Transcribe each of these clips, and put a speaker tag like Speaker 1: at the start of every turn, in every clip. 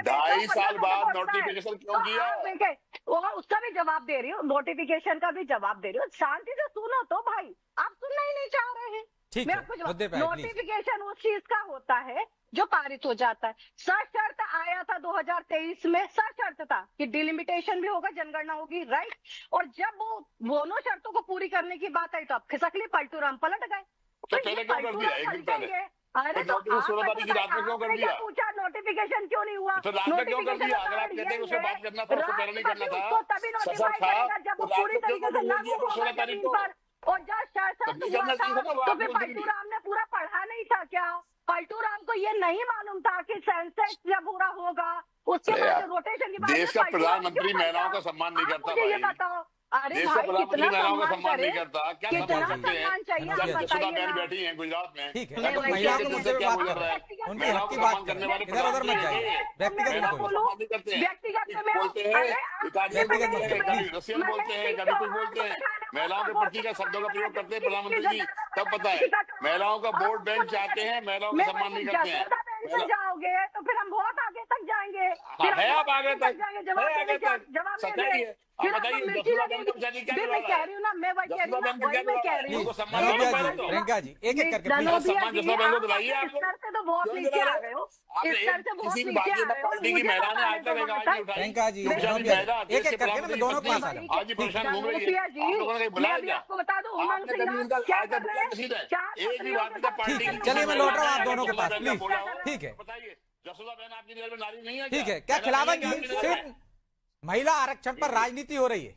Speaker 1: देते हो,
Speaker 2: 2.5 साल बाद
Speaker 1: होता है।
Speaker 2: नोटिफिकेशन क्यों
Speaker 1: तो
Speaker 2: किया?
Speaker 1: आप देखें, वो उसका भी जवाब दे रही हूँ, नोटिफिकेशन का भी जवाब दे रही हूँ। शांति से सुनो तो भाई, आप सुनना ही नहीं चाह रहे हैं।
Speaker 3: ठीक
Speaker 1: मैं
Speaker 3: है,
Speaker 1: आपको
Speaker 3: मुद्दे पे आए, प्लीज।
Speaker 1: नोटिफिकेशन उस चीज का होता है जो पारित हो जाता है। सशर्त आया था 2023 में, सशर्त था कि डिलिमिटेशन भी होगा, जनगणना होगी, राइट। और जब वो दोनों शर्तों को पूरी करने की बात आई तो आप खिसक लिए, पलटू राम पलट गए।
Speaker 2: तो
Speaker 1: ये
Speaker 2: पहले क्यों कर
Speaker 1: पलटू
Speaker 2: दिया
Speaker 1: राम
Speaker 2: एक दिन पहले?
Speaker 1: पलटेंगे। अरे
Speaker 2: फिर
Speaker 1: तो
Speaker 2: नोटिफिकेशन
Speaker 1: आप
Speaker 2: 16 तारीख की रात में क्यों कर
Speaker 1: आपने क्या
Speaker 2: दिया?
Speaker 1: पूछा नोटिफिकेशन क्यों नहीं हुआ?
Speaker 2: तो रात में क्यों कर
Speaker 1: नोटिफिकेशन
Speaker 2: दिया?
Speaker 1: का
Speaker 2: अगर आप
Speaker 1: कारण
Speaker 2: कहते हैं कि
Speaker 1: यही
Speaker 2: उससे बात
Speaker 1: है,
Speaker 2: करना था, उससे पहले नहीं करना
Speaker 1: राष्ट्रपति
Speaker 2: था,
Speaker 1: उसको तभी
Speaker 2: सशर्त
Speaker 1: नोटिफाई
Speaker 2: था,
Speaker 1: करेगा जब
Speaker 2: तो
Speaker 1: वो
Speaker 2: रात
Speaker 1: पूरी
Speaker 2: में क्यों
Speaker 1: तरीके से
Speaker 2: नोटिफिकेशन
Speaker 1: लागू
Speaker 2: किया फिर
Speaker 1: होगा
Speaker 2: 16 तारीख
Speaker 1: जमीन
Speaker 2: को?
Speaker 1: पर। और जब
Speaker 2: तो
Speaker 1: शर्त
Speaker 2: नहीं
Speaker 1: हुआ
Speaker 2: करना
Speaker 1: था
Speaker 2: चाहिए था ना वो
Speaker 1: तो
Speaker 2: आपने
Speaker 1: फिर
Speaker 2: उस
Speaker 1: पलटू
Speaker 2: दिन।
Speaker 1: राम ने पूरा पढ़ा नहीं था क्या? पलटू राम को ये नहीं मालूम था कि सेंसेक्स जब पूरा होगा उसके
Speaker 2: अरे
Speaker 1: बाद
Speaker 2: यार,
Speaker 1: रोटेशन के बाद में
Speaker 2: देश का
Speaker 1: पलटू राम क्यों
Speaker 2: प्रधानमंत्री
Speaker 1: बन
Speaker 2: महिलाओं
Speaker 1: गया?
Speaker 2: का सम्मान नहीं
Speaker 1: आप
Speaker 2: करता
Speaker 1: मुझे ये
Speaker 2: भाई।
Speaker 1: बताओ। अरे
Speaker 2: देश का
Speaker 1: भाई
Speaker 2: प्रधानमंत्री
Speaker 1: कितना
Speaker 2: महिलाओं का
Speaker 1: सम्मान
Speaker 2: सम्मान
Speaker 1: करे,
Speaker 2: नहीं करता, क्या
Speaker 3: प्रियंका
Speaker 2: सम्मान
Speaker 1: कितना
Speaker 3: जी,
Speaker 2: करते हैं?
Speaker 1: सम्मान चाहिए, आप
Speaker 3: धनौतिया जी,
Speaker 2: जसोदा
Speaker 1: बताइए
Speaker 2: बहन
Speaker 1: ना।
Speaker 2: बैठी हैं गुजरात में,
Speaker 3: ठीक है,
Speaker 1: मैं
Speaker 3: अब
Speaker 1: वही
Speaker 3: महिलाओं
Speaker 1: कह
Speaker 3: के
Speaker 1: रही
Speaker 3: मुद्दे
Speaker 1: हूँ,
Speaker 3: पे
Speaker 2: क्या
Speaker 3: बात
Speaker 2: गुजर
Speaker 3: कर
Speaker 2: रहा
Speaker 3: रहे
Speaker 2: है?
Speaker 3: हैं, उनके
Speaker 2: महिलाओं
Speaker 3: हक की
Speaker 2: का
Speaker 3: बात
Speaker 2: सम्मान
Speaker 3: कर
Speaker 2: करने
Speaker 3: रहे
Speaker 2: वाले
Speaker 3: हैं, इधर उधर
Speaker 2: प्रधानमंत्री
Speaker 3: मत
Speaker 2: है
Speaker 3: जाइए,
Speaker 2: ये?
Speaker 3: व्यक्तिगत
Speaker 2: महिलाओं
Speaker 3: मत
Speaker 2: का
Speaker 3: होइए।
Speaker 2: सम्मान नहीं करते हैं।
Speaker 1: व्यक्तिगत में
Speaker 2: बोलते हैं,
Speaker 1: अरे आप
Speaker 2: इटालियन
Speaker 1: मुझे
Speaker 3: व्यक्तिगत
Speaker 2: बोलते
Speaker 3: मत
Speaker 2: हैं,
Speaker 3: होइए,
Speaker 2: कभी
Speaker 3: प्लीज।
Speaker 2: रशियन बोलते हैं, कभी कुछ बोलते हैं। महिलाओं के प्रति क्या शब्दों का प्रयोग करते हैं प्रधानमंत्री जी, तब पता है। महिलाओं का वोट बैंक चाहते हैं, महिलाओं का
Speaker 1: मैं
Speaker 2: सम्मान नहीं
Speaker 1: वही
Speaker 2: करते हैं।
Speaker 1: जसोदा बहन से जाओगे तो फिर हम बहुत आगे तक जाएंगे,
Speaker 2: हाँ,
Speaker 1: फिर हम
Speaker 2: है आप
Speaker 1: बहुत
Speaker 2: आगे
Speaker 1: आगे तक
Speaker 2: तक,
Speaker 1: जाएंगे,
Speaker 2: है
Speaker 1: जवाब
Speaker 2: आगे
Speaker 1: देने के
Speaker 2: तक,
Speaker 1: जवाब
Speaker 2: सच्चाई
Speaker 1: देंगे।
Speaker 2: है। आप
Speaker 1: फिर आपको
Speaker 2: बताइए
Speaker 1: मिर्ची
Speaker 2: जसोदा बहन का
Speaker 1: लगेगी।
Speaker 2: बेचारी क्या
Speaker 1: फिर मैं
Speaker 2: बिगाड़ा
Speaker 1: कह
Speaker 2: है?
Speaker 1: रही हूँ ना, मैं वही कह रही
Speaker 2: जसोदा
Speaker 1: हूँ ना,
Speaker 2: बहन को क्या
Speaker 1: वही मैं
Speaker 2: बिगाड़ा
Speaker 1: कह
Speaker 2: है?
Speaker 1: रही हूँ।
Speaker 3: प्लीज,
Speaker 2: उनको सम्मान दो
Speaker 3: धनौतिया
Speaker 2: पहले
Speaker 3: जी,
Speaker 2: तो।
Speaker 3: प्रियंका जी, एक एक करके, प्लीज।
Speaker 2: अरे
Speaker 1: धनौतिया
Speaker 2: सम्मान
Speaker 1: जी,
Speaker 2: जसोदा बहन को
Speaker 1: आप
Speaker 2: दिलाइए
Speaker 1: अपने
Speaker 2: आप लोग।
Speaker 1: स्तर से तो बहुत
Speaker 2: क्यों
Speaker 1: नीचे
Speaker 2: दिला
Speaker 1: आ
Speaker 2: रहे
Speaker 1: गए
Speaker 2: हो?
Speaker 1: हो,
Speaker 2: आप
Speaker 1: इस स्तर
Speaker 2: एक
Speaker 1: से बहुत
Speaker 2: किसी भी
Speaker 1: नीचे
Speaker 2: भारतीय
Speaker 1: आ
Speaker 2: जनता
Speaker 1: गए हो,
Speaker 2: पार्टी की
Speaker 1: मुझे
Speaker 2: महिला ने
Speaker 1: बताने
Speaker 2: आज
Speaker 1: दो
Speaker 2: तक एक
Speaker 1: वहां
Speaker 2: आवाज नहीं
Speaker 1: तक।
Speaker 2: उठाई?
Speaker 3: प्रियंका जी,
Speaker 2: जो बेचारी
Speaker 3: धनौतिया जी,
Speaker 2: महिला
Speaker 3: एक
Speaker 2: देश के
Speaker 3: एक करके ना, मैं
Speaker 2: प्रधानमंत्री की
Speaker 3: दोनों के
Speaker 2: पत्नी
Speaker 3: पास आ जाऊंगा।
Speaker 2: आज ये
Speaker 3: ठीक है,
Speaker 2: परेशान घूम रही है,
Speaker 1: धनौतिया जी,
Speaker 2: आप लोगों ने कहीं
Speaker 1: मैं
Speaker 2: बुलाया
Speaker 1: अभी
Speaker 2: क्या?
Speaker 1: आपको बता दूं, उमंग
Speaker 2: आपने कभी
Speaker 1: सिंगार
Speaker 2: इनका
Speaker 1: क्या
Speaker 2: आज तक
Speaker 1: कर रहे
Speaker 2: बोला
Speaker 1: हैं?
Speaker 2: किसी ने?
Speaker 1: 4
Speaker 2: एक भी
Speaker 1: पत्नियों के
Speaker 2: भारतीय जनता
Speaker 1: साथ
Speaker 2: पार्टी
Speaker 3: ठीक
Speaker 1: क्या
Speaker 3: है,
Speaker 2: की
Speaker 1: कर
Speaker 2: किसी
Speaker 3: चलिए मैं
Speaker 1: रहे
Speaker 3: लौट
Speaker 1: हैं?
Speaker 3: रहा हूँ
Speaker 2: महिला
Speaker 3: आप
Speaker 2: ने
Speaker 3: दोनों के
Speaker 2: जसोदा
Speaker 3: पास,
Speaker 2: बहन का
Speaker 3: प्लीज।
Speaker 2: बोला हो?
Speaker 3: ठीक है,
Speaker 2: बताइए, जसोदा बहन आपकी नजर में नारी नहीं है
Speaker 3: ठीक
Speaker 2: क्या?
Speaker 3: है, क्या खिलावन
Speaker 2: नारी
Speaker 3: जी,
Speaker 2: आपकी नजर
Speaker 3: सिर्फ
Speaker 2: में?
Speaker 3: महिला आरक्षण पर राजनीति हो रही है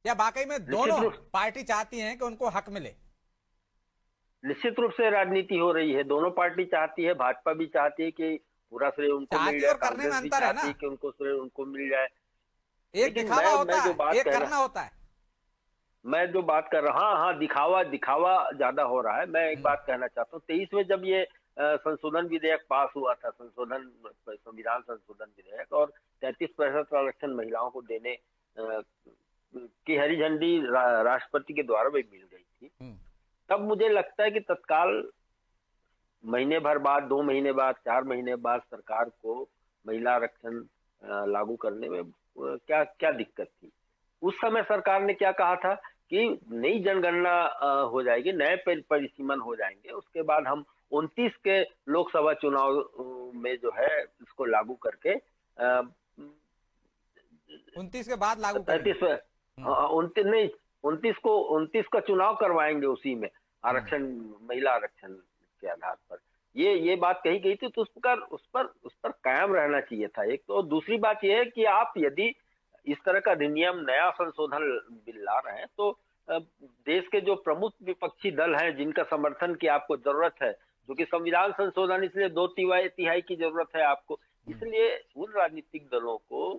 Speaker 3: या वाकई में
Speaker 4: निश्चित
Speaker 3: दोनों
Speaker 4: रूप
Speaker 3: पार्टी चाहती हैं कि उनको हक मिले?
Speaker 4: निश्चित रूप से राजनीति हो रही है। दोनों पार्टी चाहती है, भाजपा भी चाहती है कि पूरा श्रेय उनको मिल
Speaker 3: चाहती
Speaker 4: जाए,
Speaker 3: और करने में
Speaker 4: कांग्रेस भी
Speaker 3: अंतर है
Speaker 4: चाहती
Speaker 3: ना,
Speaker 4: है कि उनको श्रेय उनको मिल जाए।
Speaker 3: एक
Speaker 4: लेकिन
Speaker 3: दिखावा होता
Speaker 4: मैं जो
Speaker 3: है,
Speaker 4: बात
Speaker 3: एक
Speaker 4: कर
Speaker 3: करना
Speaker 4: रहा
Speaker 3: होता है।
Speaker 4: मैं जो बात कर रहा हाँ हाँ, दिखावा दिखावा ज्यादा हो रहा है। मैं एक बात कहना चाहता हूँ, 23 में जब ये संशोधन विधेयक पास हुआ था, संविधान संशोधन विधेयक, और 33% आरक्षण महिलाओं को देने की हरी झंडी राष्ट्रपति के द्वारा भी मिल गई थी, तब मुझे लगता है कि तत्काल महीने भर बाद, 2 महीने बाद, 4 महीने बाद सरकार को महिला आरक्षण लागू करने में क्या क्या दिक्कत थी। उस समय सरकार ने क्या कहा था कि नई जनगणना हो जाएगी, नए परिसीमन हो जाएंगे, उसके बाद हम 29 के लोकसभा चुनाव में जो है इसको लागू करके
Speaker 3: 29 के बाद लागू करेंगे।
Speaker 4: 35 29 नहीं, 29 का चुनाव करवाएंगे, उसी में आरक्षण, महिला आरक्षण के आधार पर ये बात कही गई थी। तो उस पर कायम रहना चाहिए था एक तो। दूसरी बात यह है कि आप यदि इस तरह का अधिनियम, नया संशोधन बिल ला रहे हैं तो देश के जो प्रमुख विपक्षी दल हैं जिनका समर्थन की आपको जरूरत है, क्योंकि संविधान संशोधन इसलिए 2/3 की जरूरत है आपको, इसलिए उन राजनीतिक दलों को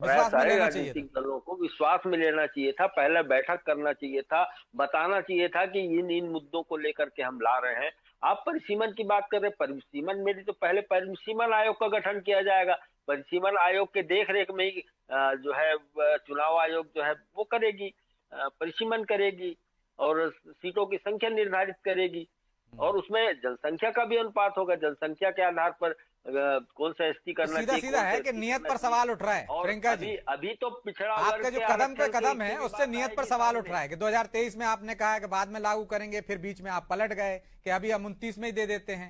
Speaker 3: विश्वास में
Speaker 4: सारे
Speaker 3: लेना चाहिए
Speaker 4: राजनीतिक
Speaker 3: था।
Speaker 4: दलों को विश्वास में लेना चाहिए था, पहले बैठक करना चाहिए था, बताना चाहिए था कि इन मुद्दों को लेकर के हम ला रहे हैं। आप परिसीमन की बात कर रहे हैं, परिसीमन में भी तो पहले परिसीमन आयोग का गठन किया जाएगा। परिसीमन आयोग के देख रेख में ही जो है चुनाव आयोग जो है वो करेगी, परिसीमन करेगी और सीटों की संख्या निर्धारित करेगी, और उसमें जनसंख्या का भी अनुपात होगा। जनसंख्या के आधार पर कौन सा एसटी करना
Speaker 3: सीधा
Speaker 4: चाहिए,
Speaker 3: सीधा है कि नियत पर सवाल उठ रहा है
Speaker 4: और
Speaker 3: प्रियंका जी।
Speaker 4: अभी तो पिछड़ा वर्ग
Speaker 3: आपके जो
Speaker 4: के
Speaker 3: कदम पे
Speaker 4: आरक्षण
Speaker 3: कदम
Speaker 4: की
Speaker 3: है
Speaker 4: भी
Speaker 3: उससे
Speaker 4: बात
Speaker 3: नियत पर
Speaker 4: आएगी
Speaker 3: सवाल उठ
Speaker 4: सामने।
Speaker 3: रहा है कि 2023 में आपने कहा कि बाद में लागू करेंगे, फिर बीच में आप पलट गए कि अभी हम 29 में ही दे देते हैं।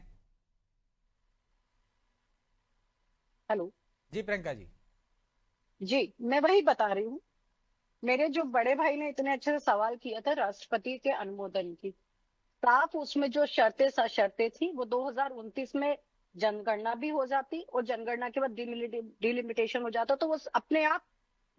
Speaker 1: हेलो
Speaker 3: जी प्रियंका जी।
Speaker 1: जी, मैं वही बता रही हूँ। मेरे जो बड़े भाई ने इतने अच्छे से सवाल किया था राष्ट्रपति के अनुमोदन की, साफ उसमें जो शर्तें सशर्तें थी वो 2029 में जनगणना भी हो जाती और जनगणना के बाद डिलिमिटेशन हो जाता, तो वो अपने आप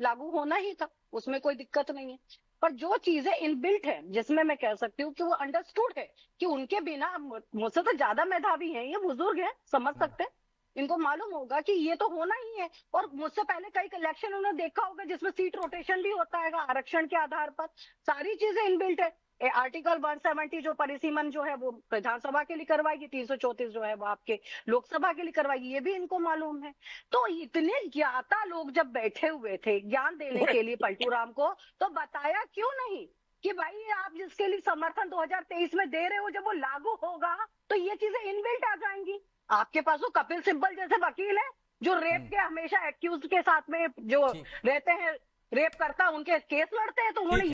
Speaker 1: लागू होना ही था, उसमें कोई दिक्कत नहीं है। पर जो चीजें इनबिल्ट है, जिसमें मैं कह सकती हूँ कि वो अंडरस्टूड है कि उनके बिना, मुझसे तो ज्यादा मेधावी है ये, बुजुर्ग है, समझ सकते हैं, इनको मालूम होगा कि ये तो होना ही है। और मुझसे पहले कई इलेक्शन उन्होंने देखा होगा जिसमें सीट रोटेशन भी होता है आरक्षण के आधार पर, सारी चीजें इनबिल्ट है। आर्टिकल 170 जो परिसीमन जो है वो विधानसभा के लिए करवाएगी, 334 जो है वो आपके लोकसभा के लिए करवाएगी, ये भी इनको मालूम है। तो इतने ज्ञाता लोग जब बैठे हुए थे ज्ञान देने के लिए पलटू राम को, तो बताया क्यों नहीं कि भाई आप जिसके लिए समर्थन 2023 में दे रहे हो, जब वो लागू होगा तो ये चीजें इनबिल्ट आ जाएंगी। आपके पास तो कपिल सिब्बल जैसे वकील है जो रेप के हमेशा एक्यूज के साथ में जो
Speaker 3: ठीक
Speaker 1: रहते हैं, रेप करता उनके केस लड़ते हैं, तो उन्होंने
Speaker 3: ठीक